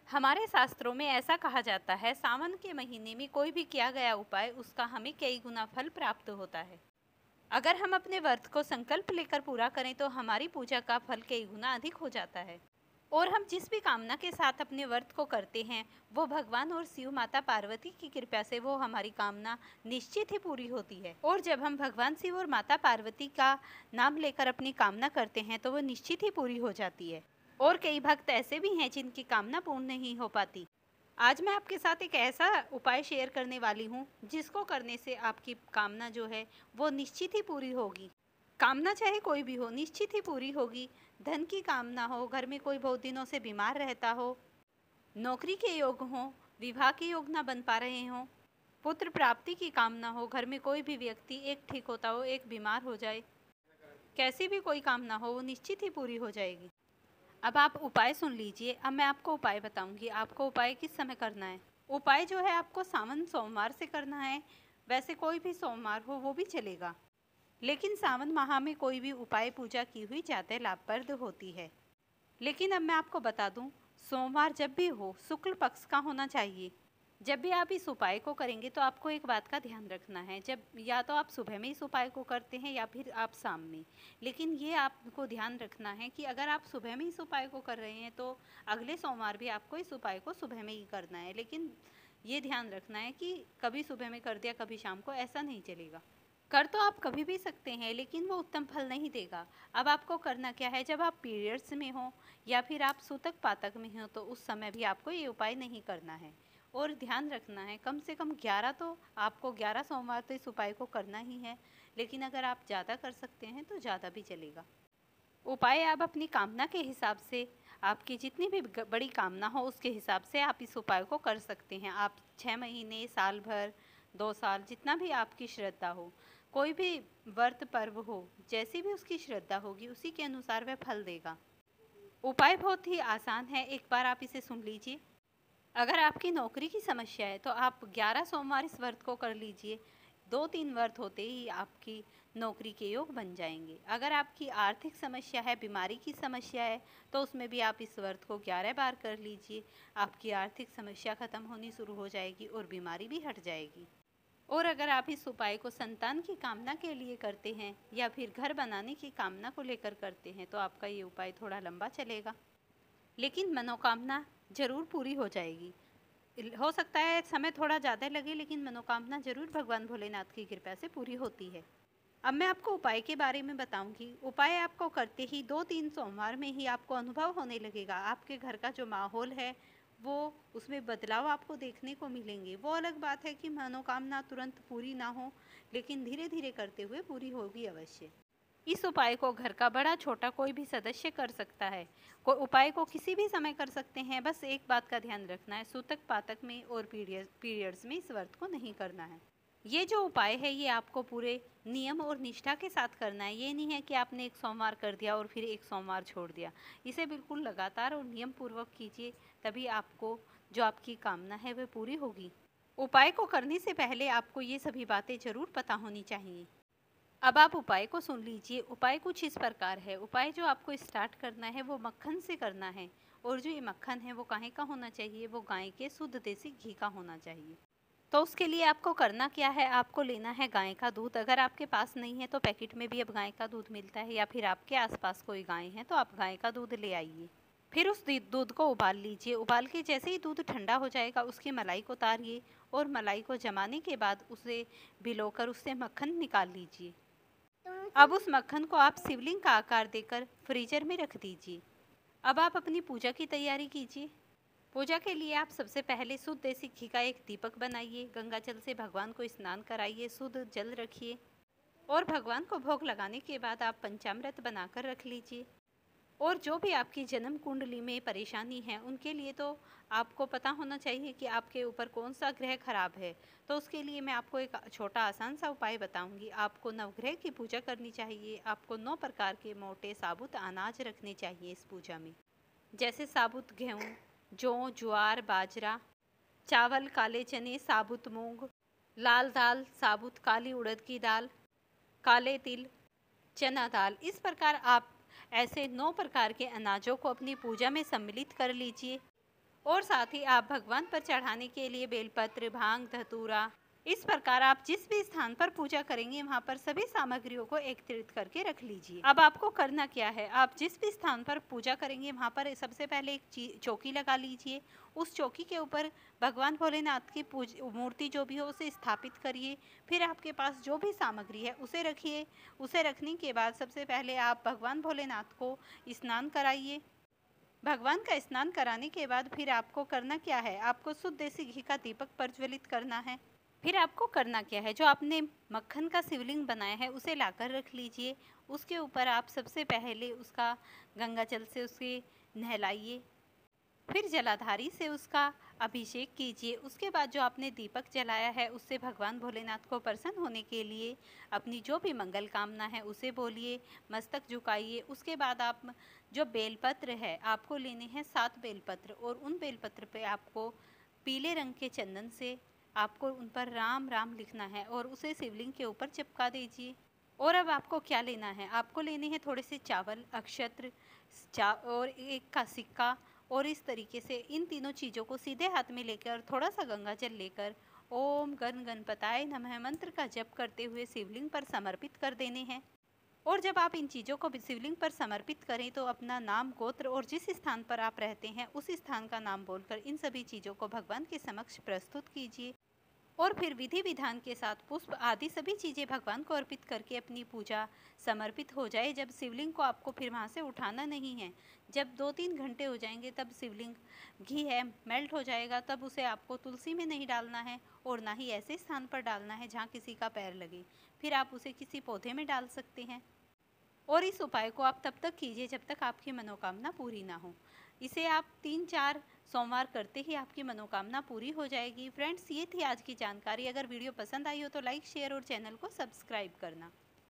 हमारे शास्त्रों में ऐसा कहा जाता है, सावन के महीने में कोई भी किया गया उपाय उसका हमें कई गुना फल प्राप्त होता है। अगर हम अपने व्रत को संकल्प लेकर पूरा करें तो हमारी पूजा का फल कई गुना अधिक हो जाता है। और हम जिस भी कामना के साथ अपने व्रत को करते हैं वो भगवान और शिव माता पार्वती की कृपा से वो हमारी कामना निश्चित ही पूरी होती है। और जब हम भगवान शिव और माता पार्वती का नाम लेकर अपनी कामना करते हैं तो वो निश्चित ही पूरी हो जाती है। और कई भक्त ऐसे भी हैं जिनकी कामना पूर्ण नहीं हो पाती। आज मैं आपके साथ एक ऐसा उपाय शेयर करने वाली हूँ जिसको करने से आपकी कामना जो है वो निश्चित ही पूरी होगी। कामना चाहे कोई भी हो, निश्चित ही पूरी होगी। धन की कामना हो, घर में कोई बहुत दिनों से बीमार रहता हो, नौकरी के योग हो, विवाह के योग ना बन पा रहे हों, पुत्र प्राप्ति की कामना हो, घर में कोई भी व्यक्ति एक ठीक होता हो एक बीमार हो जाए, कैसी भी कोई कामना हो वो निश्चित ही पूरी हो जाएगी। अब आप उपाय सुन लीजिए। अब मैं आपको उपाय बताऊंगी, आपको उपाय किस समय करना है। उपाय जो है आपको सावन सोमवार से करना है। वैसे कोई भी सोमवार हो वो भी चलेगा, लेकिन सावन माह में कोई भी उपाय पूजा की हुई ज़्यादा लाभप्रद होती है। लेकिन अब मैं आपको बता दूं, सोमवार जब भी हो शुक्ल पक्ष का होना चाहिए। जब भी आप इस उपाय को करेंगे तो आपको एक बात का ध्यान रखना है, जब या तो आप सुबह में इस उपाय को करते हैं या फिर आप शाम में। लेकिन ये आपको ध्यान रखना है कि अगर आप सुबह में इस उपाय को कर रहे हैं तो अगले सोमवार भी आपको इस उपाय को सुबह में ही करना है। लेकिन ये ध्यान रखना है कि कभी सुबह में कर दिया कभी शाम को, ऐसा नहीं चलेगा। कर तो आप कभी भी सकते हैं लेकिन वो उत्तम फल नहीं देगा। अब आपको करना क्या है, जब आप पीरियड्स में हो या फिर आप सूतक पातक में हो तो उस समय भी आपको ये उपाय नहीं करना है। और ध्यान रखना है कम से कम 11 तो आपको 11 सोमवार तो इस उपाय को करना ही है। लेकिन अगर आप ज़्यादा कर सकते हैं तो ज़्यादा भी चलेगा। उपाय आप अपनी कामना के हिसाब से, आपकी जितनी भी बड़ी कामना हो उसके हिसाब से आप इस उपाय को कर सकते हैं। आप 6 महीने, साल भर, 2 साल, जितना भी आपकी श्रद्धा हो, कोई भी व्रत पर्व हो, जैसी भी उसकी श्रद्धा होगी उसी के अनुसार वह फल देगा। उपाय बहुत ही आसान है, एक बार आप इसे सुन लीजिए। अगर आपकी नौकरी की समस्या है तो आप 11 सोमवार इस व्रत को कर लीजिए। 2-3 व्रत होते ही आपकी नौकरी के योग बन जाएंगे। अगर आपकी आर्थिक समस्या है, बीमारी की समस्या है तो उसमें भी आप इस व्रत को 11 बार कर लीजिए। आपकी आर्थिक समस्या ख़त्म होनी शुरू हो जाएगी और बीमारी भी हट जाएगी। और अगर आप इस उपाय को संतान की कामना के लिए करते हैं या फिर घर बनाने की कामना को लेकर करते हैं तो आपका ये उपाय थोड़ा लंबा चलेगा, लेकिन मनोकामना जरूर पूरी हो जाएगी। हो सकता है समय थोड़ा ज़्यादा लगे लेकिन मनोकामना जरूर भगवान भोलेनाथ की कृपा से पूरी होती है। अब मैं आपको उपाय के बारे में बताऊंगी। उपाय आपको करते ही 2-3 सोमवार में ही आपको अनुभव होने लगेगा। आपके घर का जो माहौल है वो, उसमें बदलाव आपको देखने को मिलेंगे। वो अलग बात है कि मनोकामना तुरंत पूरी ना हो, लेकिन धीरे धीरे करते हुए पूरी होगी अवश्य। इस उपाय को घर का बड़ा छोटा कोई भी सदस्य कर सकता है। उपाय को किसी भी समय कर सकते हैं, बस एक बात का ध्यान रखना है, सूतक पातक में और पीरियड्स में इस व्रत को नहीं करना है। ये जो उपाय है ये आपको पूरे नियम और निष्ठा के साथ करना है। ये नहीं है कि आपने एक सोमवार कर दिया और फिर एक सोमवार छोड़ दिया। इसे बिल्कुल लगातार और नियम पूर्वक कीजिए, तभी आपको जो आपकी कामना है वह पूरी होगी। उपाय को करने से पहले आपको ये सभी बातें जरूर पता होनी चाहिए। अब आप उपाय को सुन लीजिए। उपाय कुछ इस प्रकार है। उपाय जो आपको स्टार्ट करना है वो मक्खन से करना है। और जो ये मक्खन है वो काहे का होना चाहिए, वो गाय के शुद्ध देसी घी का होना चाहिए। तो उसके लिए आपको करना क्या है, आपको लेना है गाय का दूध। अगर आपके पास नहीं है तो पैकेट में भी अब गाय का दूध मिलता है, या फिर आपके आसपास कोई गाय है तो आप गाय का दूध ले आइए। फिर उस दूध को उबाल लीजिए। उबाल के जैसे ही दूध ठंडा हो जाएगा उसकी मलाई को उतारिए और मलाई को जमाने के बाद उसे भिगोकर उससे मक्खन निकाल लीजिए। अब उस मक्खन को आप शिवलिंग का आकार देकर फ्रीजर में रख दीजिए। अब आप अपनी पूजा की तैयारी कीजिए। पूजा के लिए आप सबसे पहले शुद्ध देसी घी का एक दीपक बनाइए। गंगा जल से भगवान को स्नान कराइए, शुद्ध जल रखिए और भगवान को भोग लगाने के बाद आप पंचामृत बनाकर रख लीजिए। और जो भी आपकी जन्म कुंडली में परेशानी है उनके लिए तो आपको पता होना चाहिए कि आपके ऊपर कौन सा ग्रह खराब है। तो उसके लिए मैं आपको एक छोटा आसान सा उपाय बताऊंगी। आपको नवग्रह की पूजा करनी चाहिए। आपको 9 प्रकार के मोटे साबुत अनाज रखने चाहिए इस पूजा में, जैसे साबुत गेहूँ, जौ, ज्वार, बाजरा, चावल, काले चने, साबुत मूंग, लाल दाल, साबुत काली उड़द की दाल, काले तिल, चना दाल। इस प्रकार आप ऐसे 9 प्रकार के अनाजों को अपनी पूजा में सम्मिलित कर लीजिए। और साथ ही आप भगवान पर चढ़ाने के लिए बेलपत्र, भांग, धतूरा, इस प्रकार आप जिस भी स्थान पर पूजा करेंगे वहाँ पर सभी सामग्रियों को एकत्रित करके रख लीजिए। अब आपको करना क्या है, आप जिस भी स्थान पर पूजा करेंगे वहाँ पर सबसे पहले एक चौकी लगा लीजिए। उस चौकी के ऊपर भगवान भोलेनाथ की मूर्ति जो भी हो उसे स्थापित करिए। फिर आपके पास जो भी सामग्री है उसे रखिए। उसे रखने के बाद सबसे पहले आप भगवान भोलेनाथ को स्नान कराइए। भगवान का स्नान कराने के बाद फिर आपको करना क्या है, आपको शुद्ध देसी घी का दीपक प्रज्वलित करना है। फिर आपको करना क्या है, जो आपने मक्खन का शिवलिंग बनाया है उसे लाकर रख लीजिए। उसके ऊपर आप सबसे पहले उसका गंगा जल से उसे नहलाइए। फिर जलाधारी से उसका अभिषेक कीजिए। उसके बाद जो आपने दीपक जलाया है उससे भगवान भोलेनाथ को प्रसन्न होने के लिए अपनी जो भी मंगल कामना है उसे बोलिए, मस्तक झुकाइए। उसके बाद आप जो बेलपत्र है आपको लेने हैं 7 बेलपत्र, और उन बेलपत्र पे आपको पीले रंग के चंदन से आपको उन पर राम राम लिखना है और उसे शिवलिंग के ऊपर चिपका दीजिए। और अब आपको क्या लेना है, आपको लेने हैं थोड़े से चावल, अक्षत्र और एक का सिक्का। और इस तरीके से इन तीनों चीज़ों को सीधे हाथ में लेकर थोड़ा सा गंगा जल लेकर ओम गण गणपताय नमः मंत्र का जप करते हुए शिवलिंग पर समर्पित कर देने हैं। और जब आप इन चीज़ों को शिवलिंग पर समर्पित करें तो अपना नाम, गोत्र और जिस स्थान पर आप रहते हैं उस स्थान का नाम बोलकर इन सभी चीज़ों को भगवान के समक्ष प्रस्तुत कीजिए। और फिर विधि विधान के साथ पुष्प आदि सभी चीज़ें भगवान को अर्पित करके अपनी पूजा समर्पित हो जाए। जब शिवलिंग को आपको फिर वहाँ से उठाना नहीं है, जब 2-3 घंटे हो जाएंगे तब शिवलिंग घी है मेल्ट हो जाएगा, तब उसे आपको तुलसी में नहीं डालना है और ना ही ऐसे स्थान पर डालना है जहाँ किसी का पैर लगे। फिर आप उसे किसी पौधे में डाल सकते हैं। और इस उपाय को आप तब तक कीजिए जब तक आपकी मनोकामना पूरी ना हो। इसे आप 3-4 सोमवार करते ही आपकी मनोकामना पूरी हो जाएगी। फ्रेंड्स, ये थी आज की जानकारी। अगर वीडियो पसंद आई हो तो लाइक, शेयर और चैनल को सब्सक्राइब करना।